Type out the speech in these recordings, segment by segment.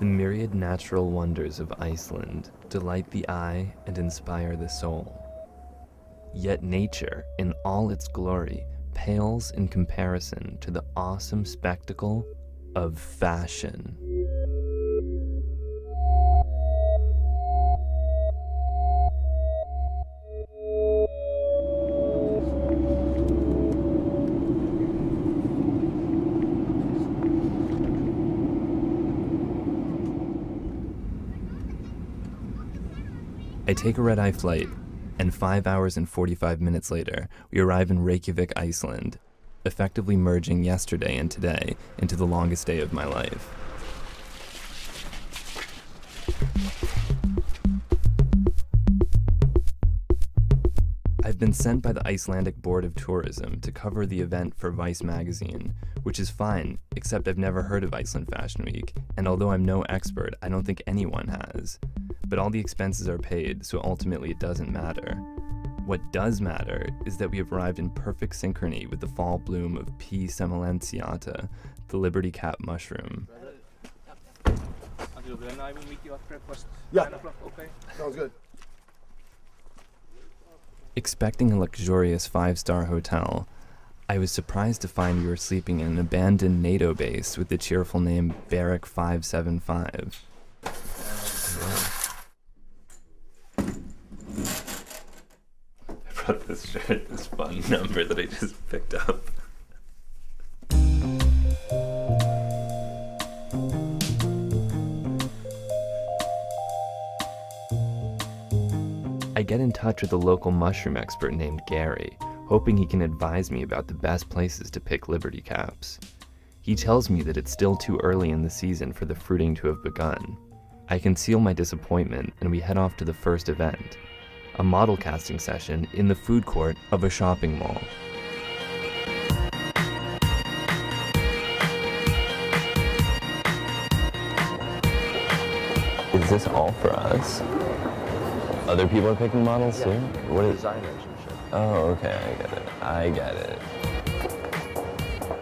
The myriad natural wonders of Iceland delight the eye and inspire the soul. Yet nature, in all its glory, pales in comparison to the awesome spectacle of fashion. I take a red-eye flight, and 5 hours and 45 minutes later, we arrive in Reykjavik, Iceland, effectively merging yesterday and today into the longest day of my life. I've been sent by the Icelandic Board of Tourism to cover the event for Vice magazine, which is fine, except I've never heard of Iceland Fashion Week, and although I'm no expert, I don't think anyone has. But all the expenses are paid, so ultimately it doesn't matter. What does matter is that we have arrived in perfect synchrony with the fall bloom of P. semilenziata, the Liberty Cap mushroom. Yeah, okay. Sounds good. Expecting a luxurious 5-star hotel, I was surprised to find we were sleeping in an abandoned NATO base with the cheerful name Barrack 575. I brought this shirt, this fun number that I just picked up. I get in touch with a local mushroom expert named Gary, hoping he can advise me about the best places to pick Liberty Caps. He tells me that it's still too early in the season for the fruiting to have begun. I conceal my disappointment and we head off to the first event, a model casting session in the food court of a shopping mall. Is this all for us? Other people are picking models too? What is designers and shit? Oh, okay, I get it.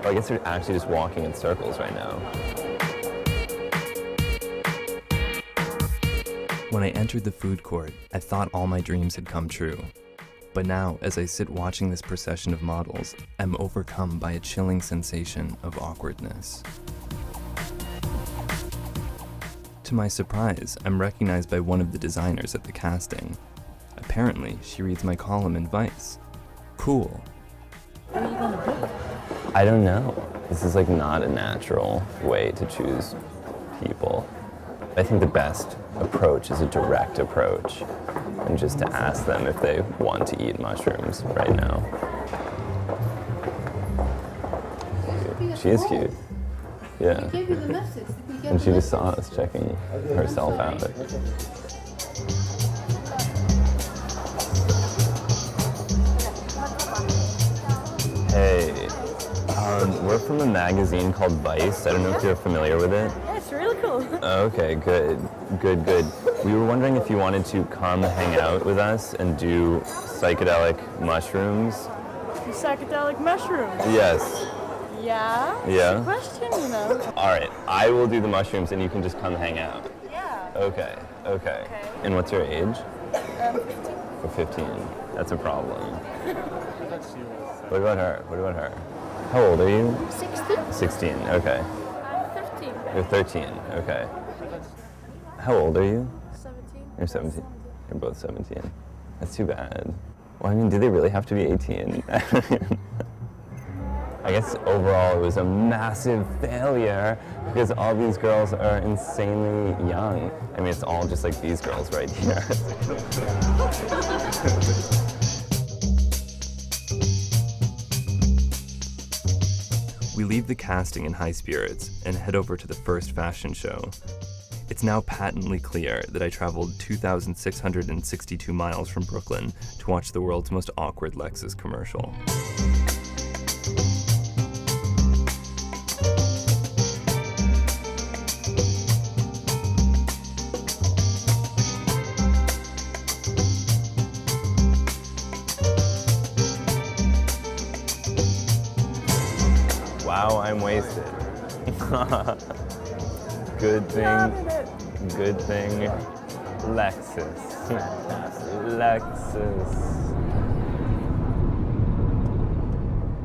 Well, I guess they're actually just walking in circles right now. When I entered the food court, I thought all my dreams had come true. But now, as I sit watching this procession of models, I'm overcome by a chilling sensation of awkwardness. To my surprise, I'm recognized by one of the designers at the casting. Apparently, she reads my column in Vice. Cool. I don't know. This is like not a natural way to choose people. I think the best approach is a direct approach, and just to ask them if they want to eat mushrooms right now. Cute. She is cute. Yeah. And she just saw us checking herself out. Hey, we're from a magazine called Vice. I don't know if you're familiar with it. Yeah, it's really cool. Okay, good. We were wondering if you wanted to come hang out with us and do psychedelic mushrooms. Psychedelic mushrooms? Yes. Yeah? Yeah? That's a question, you know. All right, I will do the mushrooms and you can just come hang out. Yeah. Okay. And what's your age? 15. For 15. That's a problem. What about her? How old are you? 16? 16, okay. I'm 13. You're 13, okay. How old are you? 17. You're 17. You're both 17. That's too bad. Well, I mean, do they really have to be 18? I guess overall it was a massive failure because all these girls are insanely young. I mean, it's all just like these girls right here. We leave the casting in high spirits and head over to the first fashion show. It's now patently clear that I traveled 2,662 miles from Brooklyn to watch the world's most awkward Lexus commercial. Wow, I'm wasted. Good thing. Loving it. Good thing. Lexus. Lexus.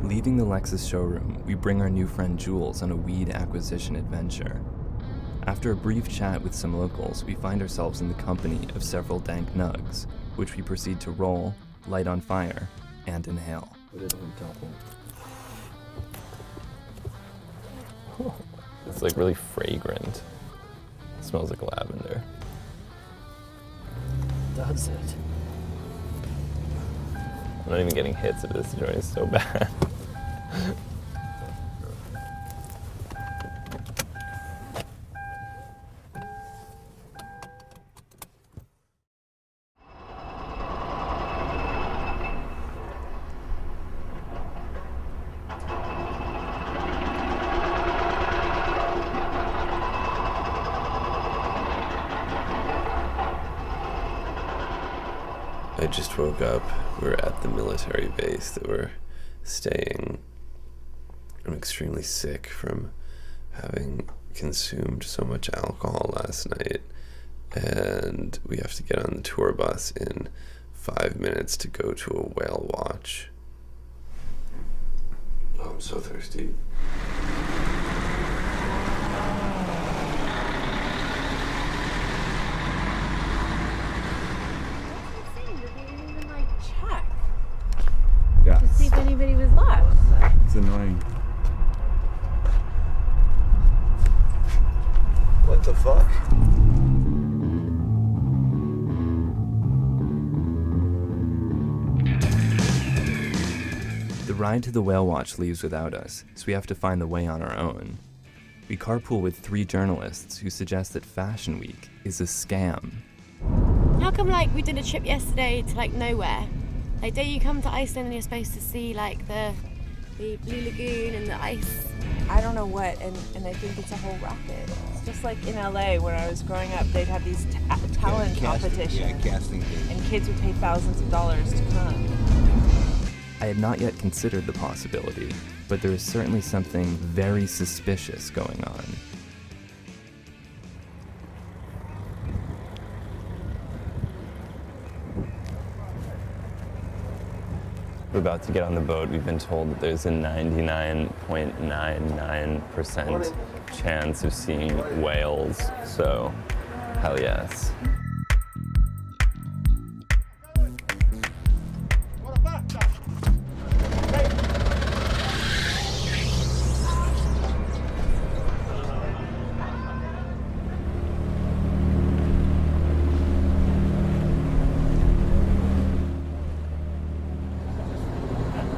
Leaving the Lexus showroom, we bring our new friend Jules on a weed acquisition adventure. After a brief chat with some locals, we find ourselves in the company of several dank nugs, which we proceed to roll, light on fire, and inhale. It's like really fragrant. It smells like lavender. Does it? I'm not even getting hits of this joint, it's so bad. I just woke up. We're at the military base that we're staying. I'm extremely sick from having consumed so much alcohol last night, and we have to get on the tour bus in 5 minutes to go to a whale watch. Oh, I'm so thirsty. To see if anybody was left. It's annoying. What the fuck? The ride to the whale watch leaves without us, so we have to find the way on our own. We carpool with 3 journalists who suggest that Fashion Week is a scam. How come, like, we did a trip yesterday to, like, nowhere? Like, don't you come to Iceland and you're supposed to see, like, the Blue Lagoon and the ice? I don't know what, and I think it's a whole racket. It's just like in LA when I was growing up, they'd have these talent competitions. Yeah, casting thing. And kids would pay thousands of dollars to come. I had not yet considered the possibility, but there is certainly something very suspicious going on. We're about to get on the boat. We've been told that there's a 99.99% chance of seeing whales, so hell yes.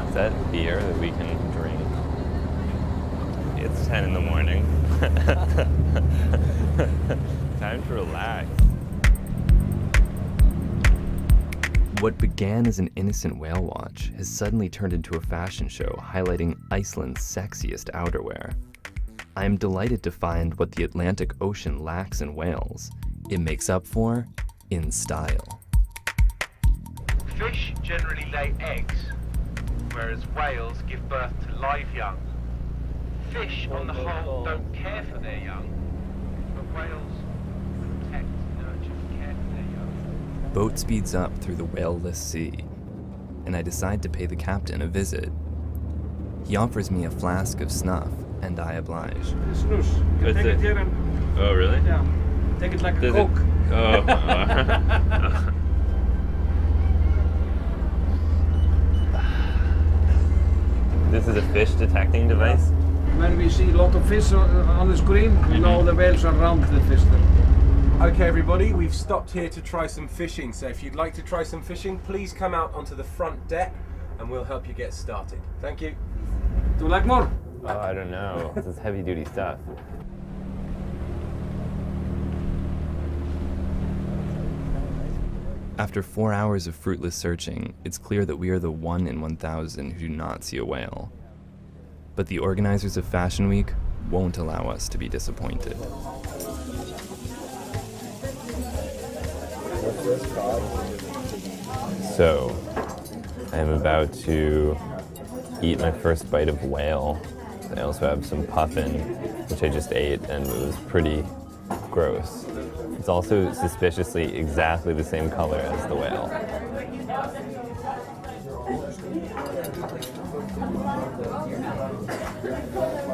Is that beer that we can drink? It's 10 in the morning. Time to relax. What began as an innocent whale watch has suddenly turned into a fashion show highlighting Iceland's sexiest outerwear. I am delighted to find what the Atlantic Ocean lacks in whales, it makes up for in style. Fish generally lay eggs, whereas whales give birth to live young. Fish, on the whole, don't care for their young, but whales protect, nurture, and care for their young. Boat speeds up through the whale-less sea, and I decide to pay the captain a visit. He offers me a flask of snuff, and I oblige. Snus. You can take it here and Oh, really? yeah, take it like a Coke. This is a fish detecting device? When we see a lot of fish on the screen, we know the whales are around the fish there. Okay everybody, we've stopped here to try some fishing, so if you'd like to try some fishing, please come out onto the front deck and we'll help you get started. Thank you. Do you like more? Oh, I don't know. This is heavy duty stuff. After 4 hours of fruitless searching, it's clear that we are the 1 in 1,000 who do not see a whale. But the organizers of Fashion Week won't allow us to be disappointed. So, I am about to eat my first bite of whale. I also have some puffin, which I just ate, and it was pretty gross. It's also suspiciously exactly the same color as the whale.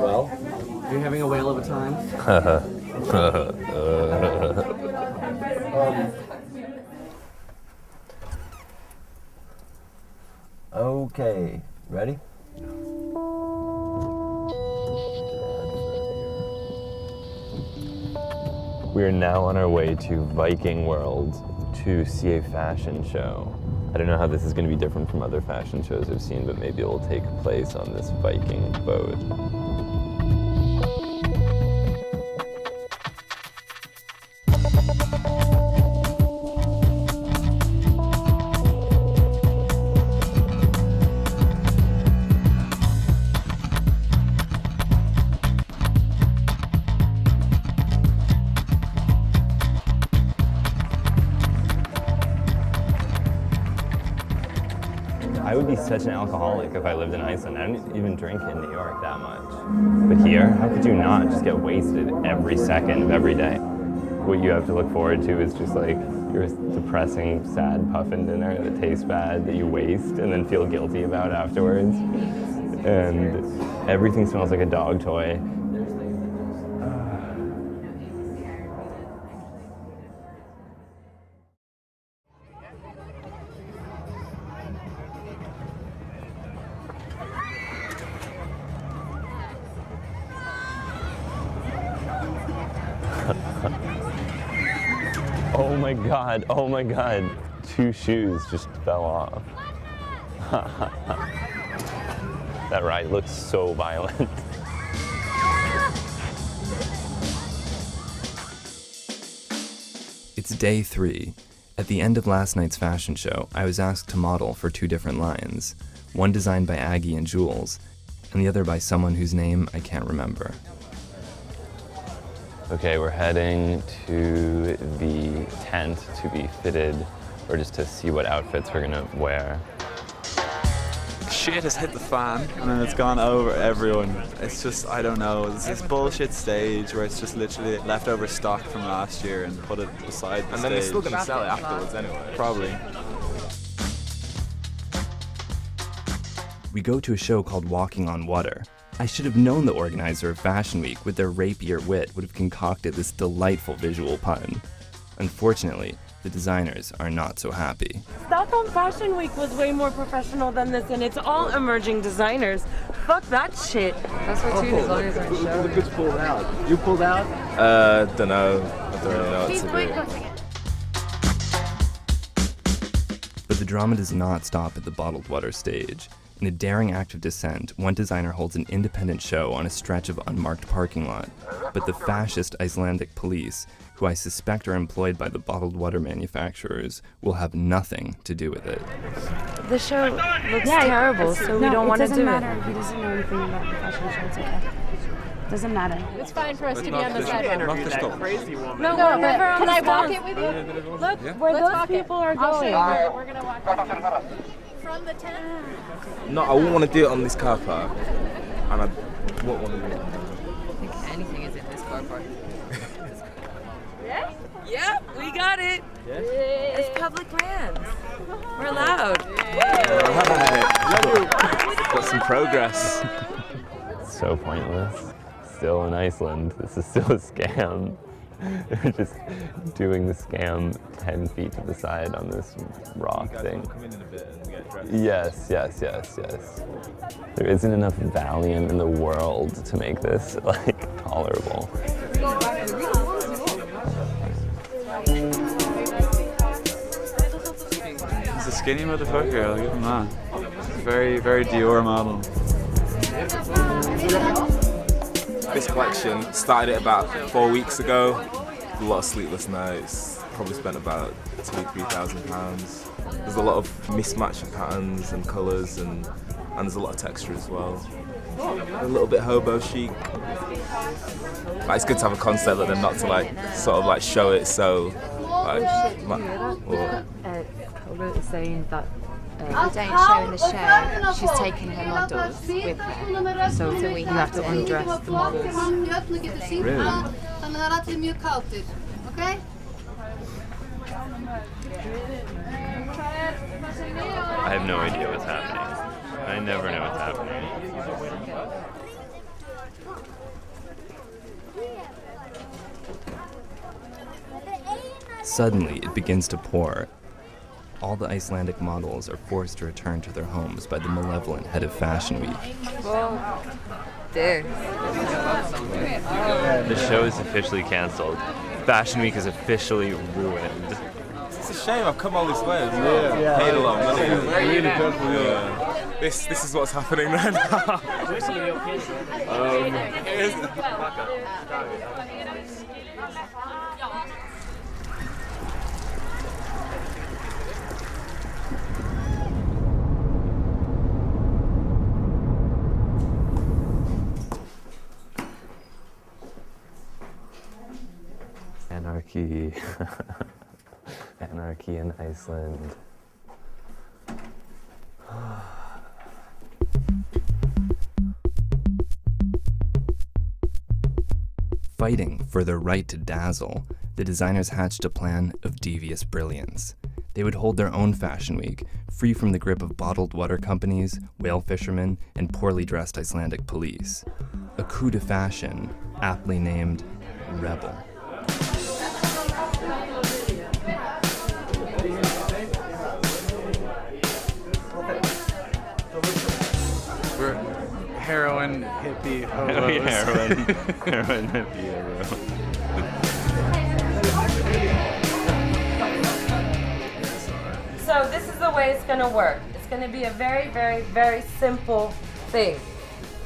Well, Are you having a whale of a time? okay. Ready? We are now on our way to Viking World to see a fashion show. I don't know how this is going to be different from other fashion shows I've seen, but maybe it will take place on this Viking boat. I would be such an alcoholic if I lived in Iceland. I don't even drink in New York that much. But here, how could you not just get wasted every second of every day? What you have to look forward to is just like your depressing, sad puffin dinner that tastes bad, that you waste and then feel guilty about afterwards. And everything smells like a dog toy. Oh my God, 2 shoes just fell off. That ride looks so violent. It's day 3. At the end of last night's fashion show, I was asked to model for 2 different lines, one designed by Aggie and Jules, and the other by someone whose name I can't remember. Okay, we're heading to the tent to be fitted, or just to see what outfits we're gonna wear. Shit has hit the fan and it's gone over everyone. It's just, I don't know, it's this bullshit stage where it's just literally leftover stock from last year and put it beside the And stage. then they're still going to sell it afterwards anyway. Probably. We go to a show called Walking on Water. I should have known the organizer of Fashion Week, with their rapier wit, would have concocted this delightful visual pun. Unfortunately, the designers are not so happy. Stockholm Fashion Week was way more professional than this, and it's all emerging designers. Fuck that shit. That's why 2 designers are in show. The goods pulled out. You pulled out? Don't know. I don't really know what He's to do. boycotting it. But the drama does not stop at the bottled water stage. In a daring act of dissent, one designer holds an independent show on a stretch of unmarked parking lot. But the fascist Icelandic police, who I suspect are employed by the bottled water manufacturers, will have nothing to do with it. The show looks terrible, so we don't want to do It doesn't matter. He doesn't know anything about the fashion show. It's okay. Doesn't matter. It's fine for us to be on the sidewalk. Not the stop. No, can I walk it with you? Look, where those people are going. We're gonna walk from the tent. No, I wouldn't want to do it on this car park. And I wouldn't want to do it. I think anything is in this car park. Yeah, we got it. Yes? It's public lands. We're allowed. Got some progress. So pointless. Still in Iceland. This is still a scam. They're just doing the scam 10 feet to the side on this rock thing. Come in a bit and get dressed. Yes. There isn't enough Valium in the world to make this, like, tolerable. He's a skinny motherfucker, I'll give him that. Very, very Dior model. This collection started it about 4 weeks ago. A lot of sleepless nights. Probably spent about £2,000–3,000. There's a lot of mismatched patterns and colours, and there's a lot of texture as well. A little bit hobo chic. But it's good to have a concept that they're not to like sort of like show it so like. Cola is saying that We don't show in the show. She's taking her models with her. So we have to undress the models. Really? Þannig það allir mjög kátir, ok? I have no idea what's happening. I never know what's happening. Suddenly, it begins to pour. All the Icelandic models are forced to return to their homes by the malevolent head of Fashion Week. Whoa. Dude. The show is officially canceled. Fashion Week is officially ruined. It's a shame I've come all this way as well. Yeah. Paid a lot of money. Really careful. Yeah. This is what's happening right now. Anarchy. Anarchy in Iceland. Fighting for their right to dazzle, the designers hatched a plan of devious brilliance. They would hold their own Fashion Week, free from the grip of bottled water companies, whale fishermen, and poorly dressed Icelandic police. A coup de fashion, aptly named Rebel. We're heroin hippie hobos. Heroin hippie hero. So this is the way it's gonna work. It's gonna be a very, very, very simple thing.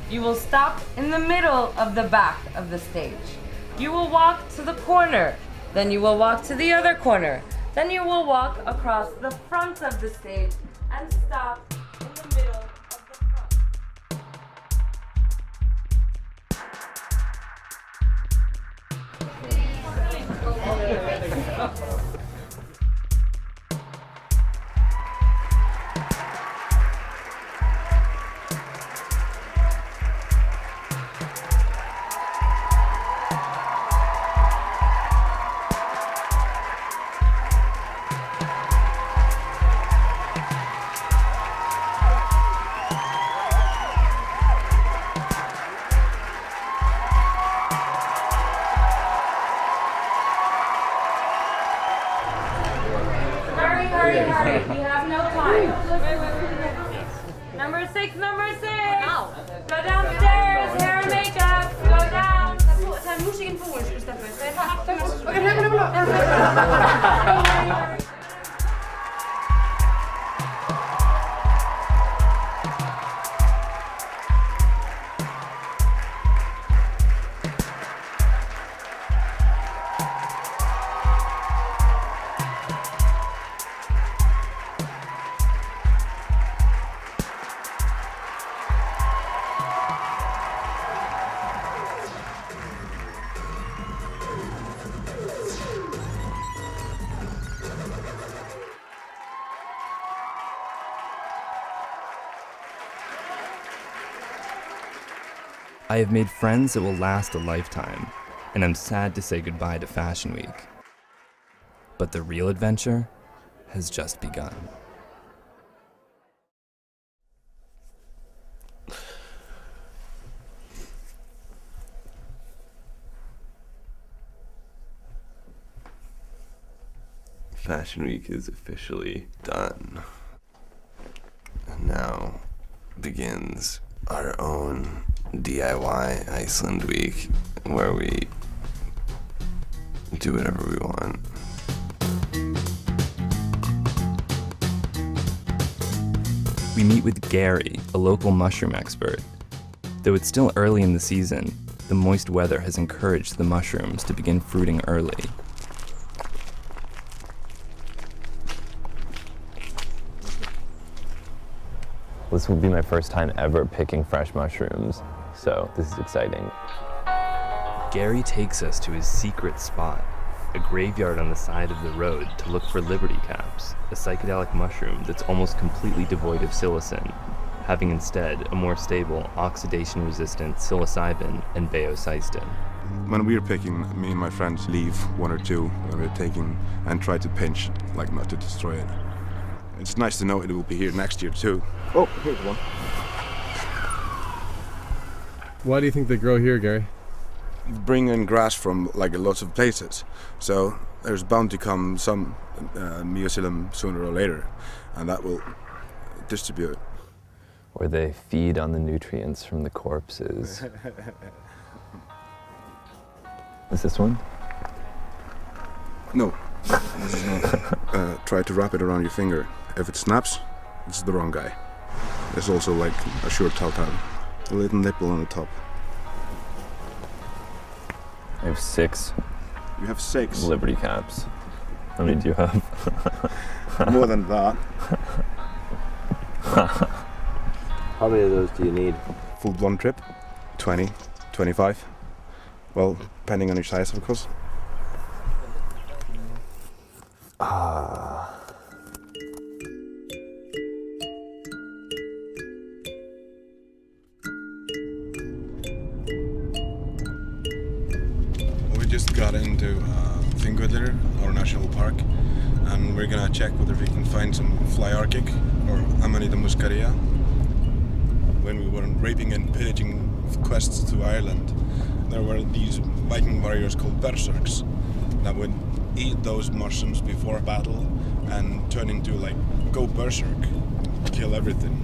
You will stop in the middle of the back of the stage. You will walk to the corner. Then you will walk to the other corner. Then you will walk across the front of the stage and stop in the middle of the front. Hurry, we have no time. Number six. Go downstairs, hair and makeup, go down. I have made friends that will last a lifetime, and I'm sad to say goodbye to Fashion Week. But the real adventure has just begun. Fashion Week is officially done. And now begins our own DIY Iceland Week, where we do whatever we want. We meet with Gary, a local mushroom expert. Though it's still early in the season, the moist weather has encouraged the mushrooms to begin fruiting early. This will be my first time ever picking fresh mushrooms, so this is exciting. Gary takes us to his secret spot, a graveyard on the side of the road to look for liberty caps, a psychedelic mushroom that's almost completely devoid of psilocin, having instead a more stable, oxidation-resistant psilocybin and baeocystin. When we're picking, me and my friends leave one or two when we're taking and try to pinch, like not to destroy it. It's nice to know it will be here next year too. Oh, here's one. Why do you think they grow here, Gary? Bring in grass from like lots of places, so there's bound to come some mycelium sooner or later, and that will distribute. Or they feed on the nutrients from the corpses. Is this one? No. This is not. Try to wrap it around your finger. If it snaps, it's the wrong guy. There's also like a short telltale. A little nipple on the top. I have 6. You have 6? Liberty caps. How many do you have? More than that. How many of those do you need? Full blonde trip? 20, 25. Well, depending on your size, of course. We just got into Thingvellir, our national park, and we're gonna check whether we can find some fly arctic or Amanita muscaria. When we were raping and pillaging quests to Ireland, there were these Viking warriors called berserks that would eat those mushrooms before battle and turn into like go berserk, kill everything.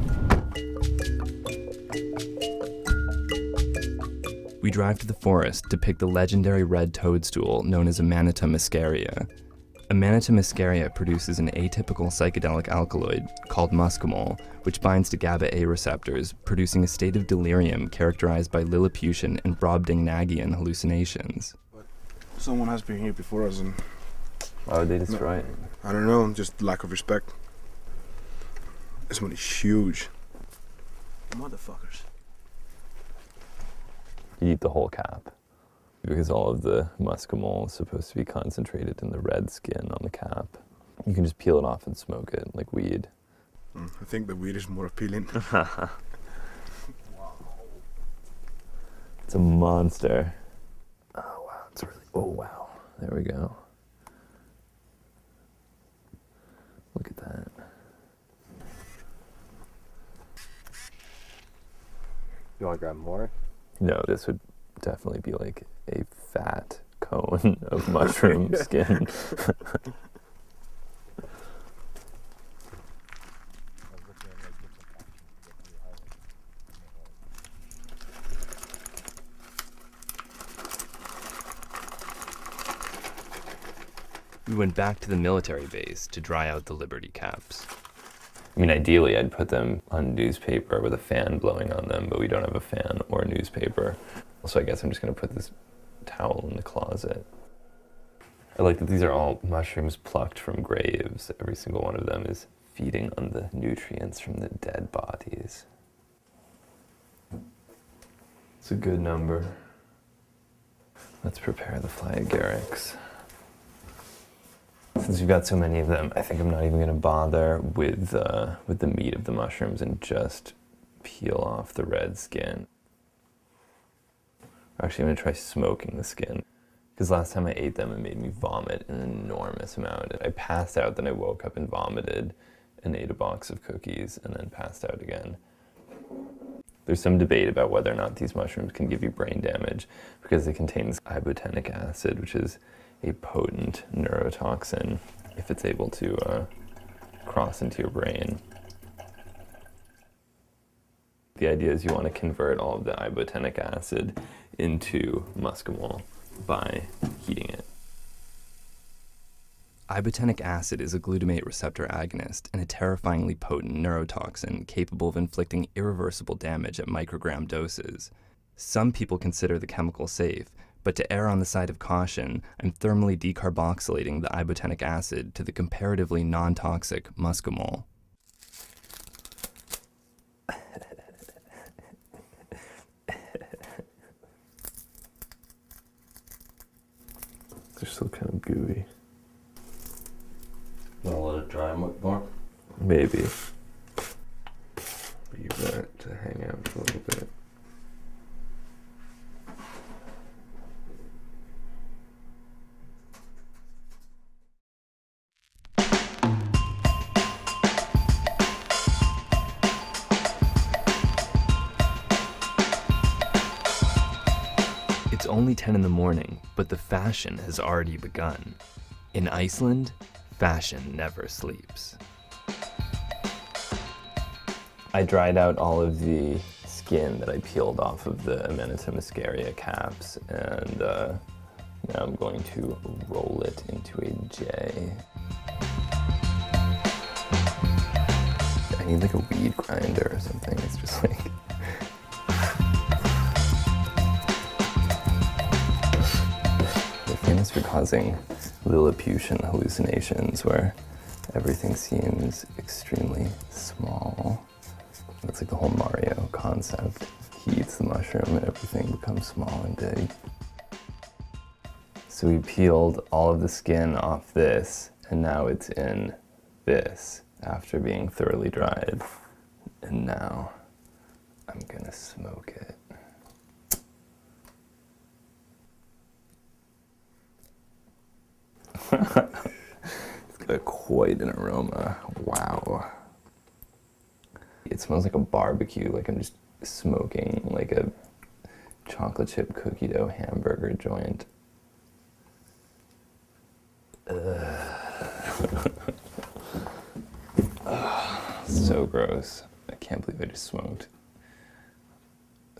We drive to the forest to pick the legendary red toadstool known as Amanita muscaria. Amanita muscaria produces an atypical psychedelic alkaloid called muscimol, which binds to GABA-A receptors, producing a state of delirium characterized by Lilliputian and Brobdingnagian hallucinations. Someone has been here before us and... Why would they destroy it? I don't know, just lack of respect. This one is huge. Motherfuckers. You eat the whole cap. Because all of the muscimol is supposed to be concentrated in the red skin on the cap. You can just peel it off and smoke it like weed. I think the weed is more appealing. It's a monster. Oh wow, it's really, oh wow. There we go. Look at that. You want to grab more? No, this would definitely be like a fat cone of mushroom skin. We went back to the military base to dry out the Liberty caps. I mean, ideally, I'd put them on newspaper with a fan blowing on them, but we don't have a fan or a newspaper. So I guess I'm just going to put this towel in the closet. I like that these are all mushrooms plucked from graves. Every single one of them is feeding on the nutrients from the dead bodies. It's a good number. Let's prepare the fly agarics. Since we've got so many of them, I think I'm not even going to bother with the meat of the mushrooms and just peel off the red skin. Actually, I'm going to try smoking the skin. Because last time I ate them, it made me vomit an enormous amount. I passed out, then I woke up and vomited and ate a box of cookies and then passed out again. There's some debate about whether or not these mushrooms can give you brain damage because it contains ibotenic acid, which is a potent neurotoxin if it's able to cross into your brain. The idea is you want to convert all of the ibotenic acid into muscimol by heating it. Ibotenic acid is a glutamate receptor agonist and a terrifyingly potent neurotoxin capable of inflicting irreversible damage at microgram doses. Some people consider the chemical safe, but to err on the side of caution, I'm thermally decarboxylating the ibotenic acid to the comparatively non-toxic muscimol. They're still kind of gooey. Want to let it dry more? Maybe. Leave that to hang out for a little bit. only 10 in the morning, but the fashion has already begun. In Iceland, fashion never sleeps. I dried out all of the skin that I peeled off of the Amanita muscaria caps, and now I'm going to roll it into a J. I need like a weed grinder or something. It's just like... They're famous for causing Lilliputian hallucinations where everything seems extremely small. That's like the whole Mario concept. He eats the mushroom and everything becomes small and big. So we peeled all of the skin off this, and now it's in this after being thoroughly dried. And now I'm gonna smoke it. It's got quite an aroma. Wow. It smells like a barbecue, like I'm just smoking like a chocolate chip cookie dough hamburger joint. So gross. I can't believe I just smoked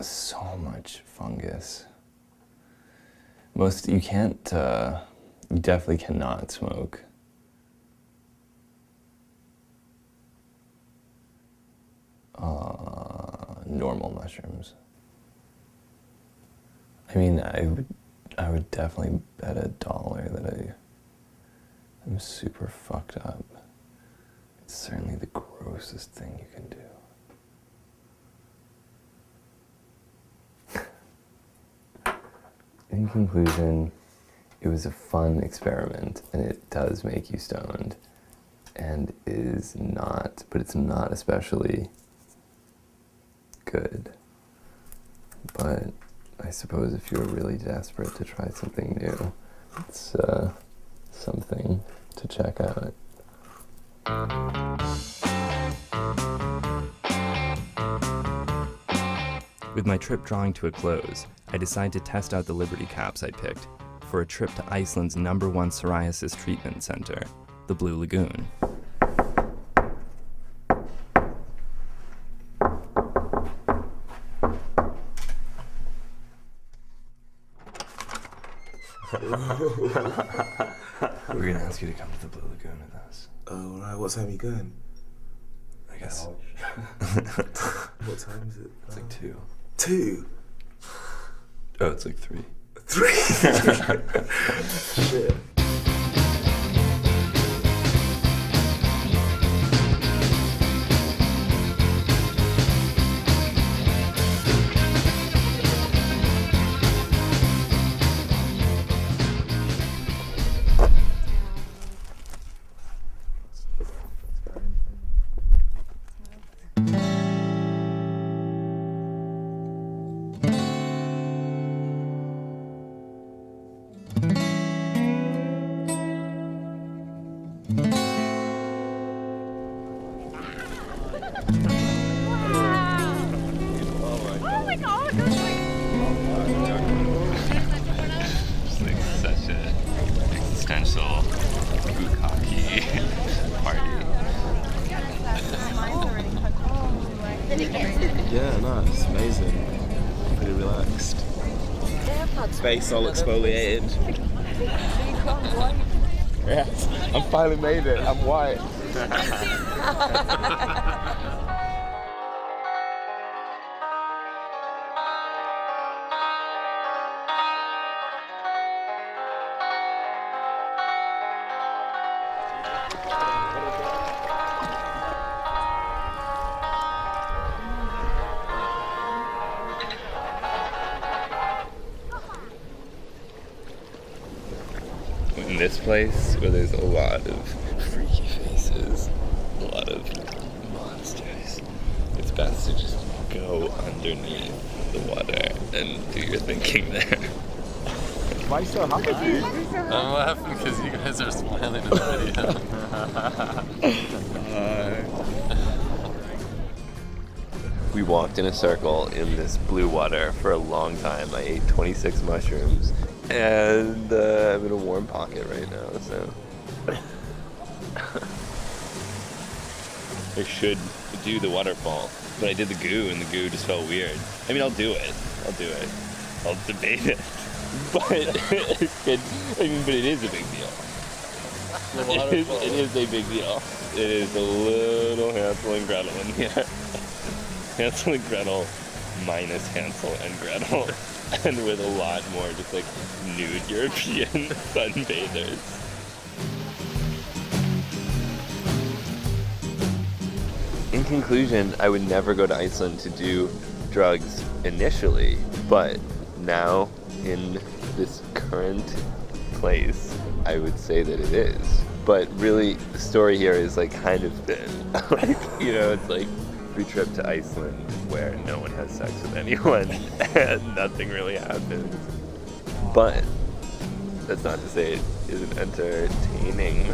so much fungus. You definitely cannot smoke normal mushrooms. I mean, I would definitely bet $1 that I'm super fucked up. It's certainly the grossest thing you can do. In conclusion, it was a fun experiment, and it does make you stoned, and it's not especially good. But I suppose if you're really desperate to try something new, it's something to check out. With my trip drawing to a close, I decide to test out the Liberty caps I picked for a trip to Iceland's #1 psoriasis treatment center, the Blue Lagoon. We're gonna ask you to come to the Blue Lagoon with us. Oh, right. What time are you going? I guess. What time is it? It's like 2. 2? Oh, it's like 3. 3? Shit. Yeah, no, it's amazing. Pretty relaxed. Face all exfoliated. Yes, I finally made it. I'm white. In this place where there's a lot of freaky faces, a lot of monsters, it's best to just go underneath the water and do your thinking there. Why are you so happy, dude? I'm laughing because you guys are smiling in the video. We walked in a circle in this blue water for a long time. I ate 26 mushrooms, and I'm in a warm pocket right now, so. I should do the waterfall, but I did the goo, and the goo just felt weird. I mean, I'll do it. I'll debate it. But, but it is a big deal. It is a big deal. It is a little Hansel and Gretel in here. Hansel and Gretel minus Hansel and Gretel. And with a lot more just like nude European sunbathers. In conclusion, I would never go to Iceland to do drugs initially, but now in this current place, I would say that it is. But really, the story here is like kind of thin. Like, you know, it's like we trip to Iceland where no one has sex with anyone and nothing really happens. But that's not to say it isn't entertaining.